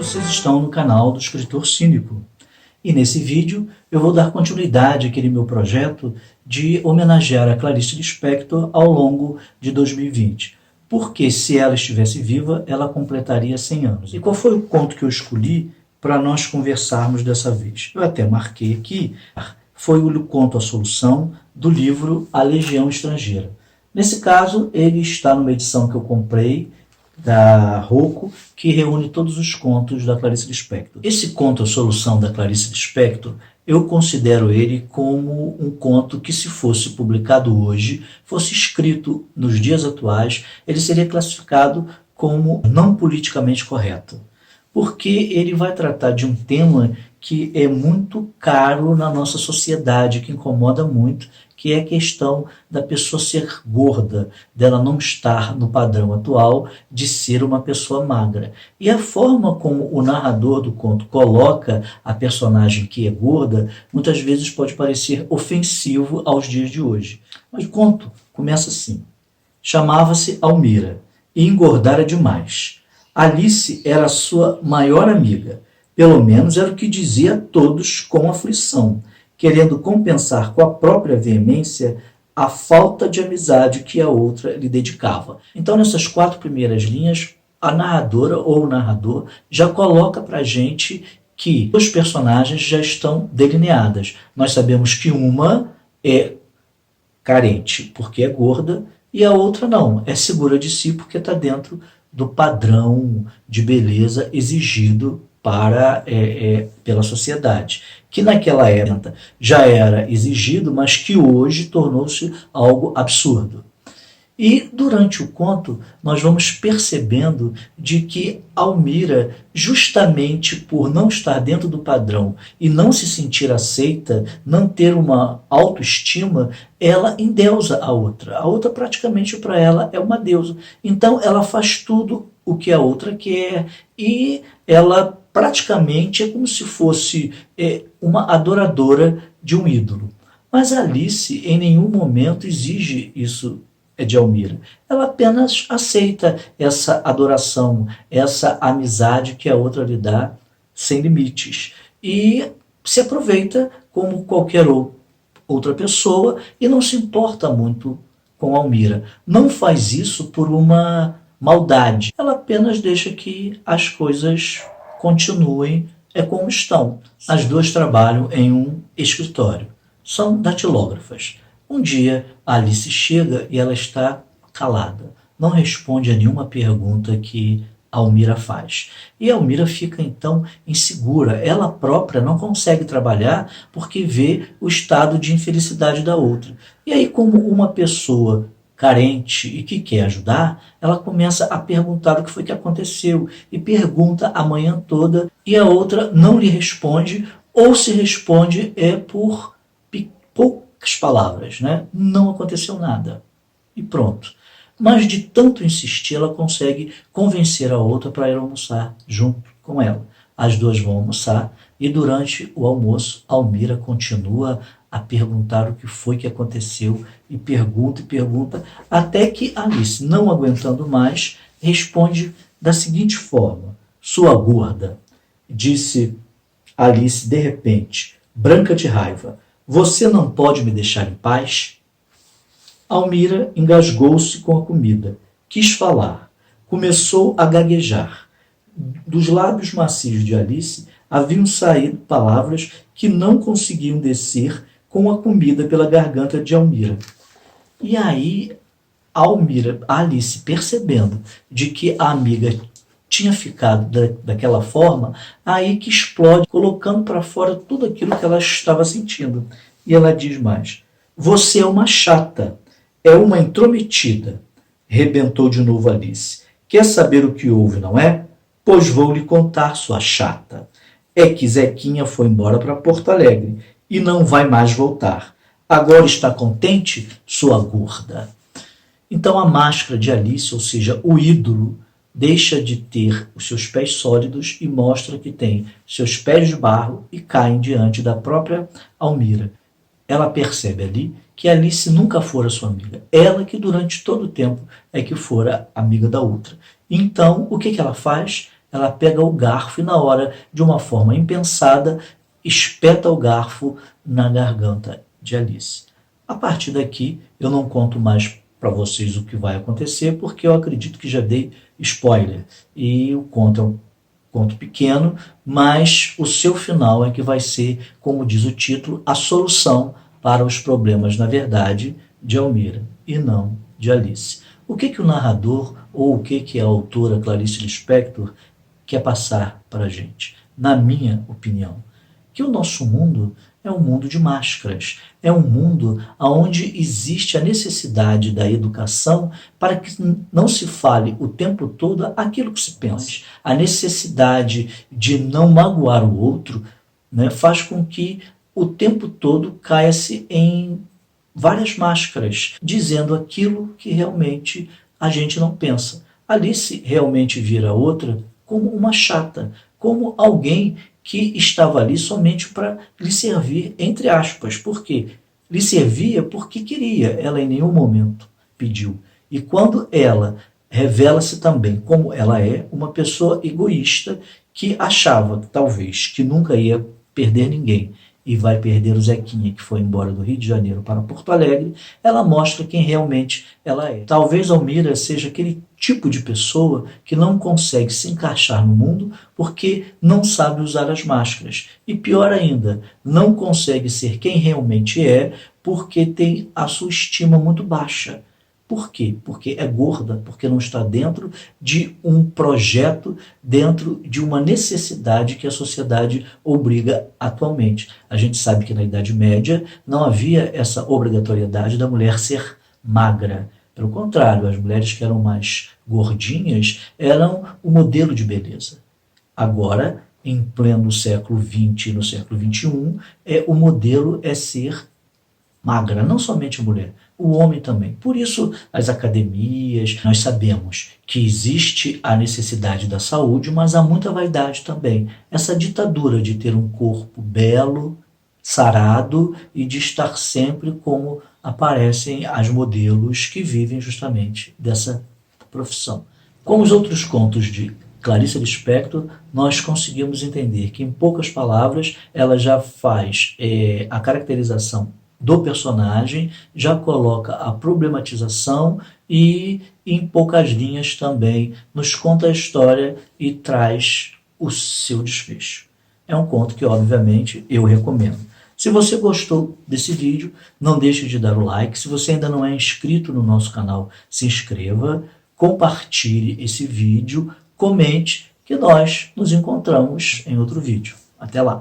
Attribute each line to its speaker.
Speaker 1: vocês estão no canal do Escritor Cínico. E nesse vídeo eu vou dar continuidade àquele meu projeto de homenagear a Clarice Lispector ao longo de 2020. Porque se ela estivesse viva, ela completaria 100 anos. E qual foi o conto que eu escolhi para nós conversarmos dessa vez? Eu até marquei aqui, foi o conto A Solução, do livro A Legião Estrangeira. Nesse caso, ele está numa edição que eu comprei, da Rocco, que reúne todos os contos da Clarice Lispector. Esse conto A Solução da Clarice Lispector, eu considero ele como um conto que, se fosse publicado hoje, fosse escrito nos dias atuais, ele seria classificado como não politicamente correto. Porque ele vai tratar de um tema que é muito caro na nossa sociedade, que incomoda muito, que é a questão da pessoa ser gorda, dela não estar no padrão atual de ser uma pessoa magra. E a forma como o narrador do conto coloca a personagem que é gorda, muitas vezes pode parecer ofensivo aos dias de hoje. Mas o conto começa assim. Chamava-se Almira e engordara demais. Alice era sua maior amiga, pelo menos era o que dizia a todos com aflição, querendo compensar com a própria veemência a falta de amizade que a outra lhe dedicava. Então, nessas 4 primeiras linhas, a narradora ou o narrador já coloca para a gente que os personagens já estão delineadas. Nós sabemos que uma é carente porque é gorda e a outra não, é segura de si porque está dentro do padrão de beleza exigido pela sociedade, que naquela época já era exigido, mas que hoje tornou-se algo absurdo. E durante o conto nós vamos percebendo de que Almira, justamente por não estar dentro do padrão e não se sentir aceita, não ter uma autoestima, ela endeusa a outra. A outra praticamente para ela é uma deusa. Então ela faz tudo o que a outra quer e ela praticamente é como se fosse uma adoradora de um ídolo. Mas Alice em nenhum momento exige isso de Almira. Ela apenas aceita essa adoração, essa amizade que a outra lhe dá sem limites. E se aproveita como qualquer outra pessoa e não se importa muito com Almira. Não faz isso por uma maldade. Ela apenas deixa que as coisas continuem como estão. As duas trabalham em um escritório. São datilógrafas. Um dia, Alice chega e ela está calada. Não responde a nenhuma pergunta que Almira faz. E Almira fica, então, insegura. Ela própria não consegue trabalhar porque vê o estado de infelicidade da outra. E aí, como uma pessoa carente e que quer ajudar, ela começa a perguntar o que foi que aconteceu. E pergunta a manhã toda e a outra não lhe responde, ou se responde por poucas palavras, né? Não aconteceu nada. E pronto. Mas de tanto insistir, ela consegue convencer a outra para ir almoçar junto com ela. As duas vão almoçar e durante o almoço, Almira continua a perguntar o que foi que aconteceu e pergunta, até que Alice, não aguentando mais, responde da seguinte forma. Sua gorda, disse Alice de repente, branca de raiva, você não pode me deixar em paz? Almira engasgou-se com a comida. Quis falar. Começou a gaguejar. Dos lábios macios de Alice haviam saído palavras que não conseguiam descer com a comida pela garganta de Almira. E aí, Alice, percebendo de que a amiga tinha ficado daquela forma, aí que explode, colocando para fora tudo aquilo que ela estava sentindo. E ela diz mais, você é uma chata, é uma intrometida, rebentou de novo Alice. Quer saber o que houve, não é? Pois vou lhe contar, sua chata. É que Zequinha foi embora para Porto Alegre e não vai mais voltar. Agora está contente, sua gorda? Então a máscara de Alice, ou seja, o ídolo, deixa de ter os seus pés sólidos e mostra que tem seus pés de barro e caem diante da própria Almira. Ela percebe ali que Alice nunca fora sua amiga. Ela que durante todo o tempo é que fora amiga da outra. Então, o que ela faz? ela pega o garfo e na hora, de uma forma impensada, espeta o garfo na garganta de Alice. A partir daqui, eu não conto mais para vocês o que vai acontecer, porque eu acredito que já dei spoiler. E o conto é um conto pequeno, mas o seu final é que vai ser, como diz o título, a solução para os problemas, na verdade, de Almira, e não de Alice. O que o narrador, ou o que a autora Clarice Lispector quer passar para a gente? Na minha opinião, que o nosso mundo é um mundo de máscaras, é um mundo onde existe a necessidade da educação para que não se fale o tempo todo aquilo que se pensa. A necessidade de não magoar o outro, né, faz com que o tempo todo caia-se em várias máscaras, dizendo aquilo que realmente a gente não pensa. Alice realmente vira outra como uma chata, como alguém que estava ali somente para lhe servir, entre aspas. Por quê? Lhe servia porque queria, ela em nenhum momento pediu. E quando ela revela-se também como ela é, uma pessoa egoísta que achava, talvez, que nunca ia perder ninguém e vai perder o Zequinha, que foi embora do Rio de Janeiro para Porto Alegre, ela mostra quem realmente ela é. Talvez Almira seja aquele tipo de pessoa que não consegue se encaixar no mundo porque não sabe usar as máscaras. E pior ainda, não consegue ser quem realmente é porque tem a sua estima muito baixa. Por quê? Porque é gorda, porque não está dentro de um projeto, dentro de uma necessidade que a sociedade obriga atualmente. A gente sabe que na Idade Média não havia essa obrigatoriedade da mulher ser magra. Pelo contrário, as mulheres que eram mais gordinhas eram o modelo de beleza. Agora, em pleno século XX e no século XXI, o modelo é ser magra, não somente a mulher, o homem também. Por isso, as academias, nós sabemos que existe a necessidade da saúde, mas há muita vaidade também. Essa ditadura de ter um corpo belo, sarado e de estar sempre como aparecem as modelos que vivem justamente dessa profissão. Com os outros contos de Clarice Lispector, nós conseguimos entender que, em poucas palavras, ela já faz a caracterização do personagem, já coloca a problematização e, em poucas linhas também, nos conta a história e traz o seu desfecho. É um conto que, obviamente, eu recomendo. Se você gostou desse vídeo, não deixe de dar o like. Se você ainda não é inscrito no nosso canal, se inscreva, compartilhe esse vídeo, comente, que nós nos encontramos em outro vídeo. Até lá!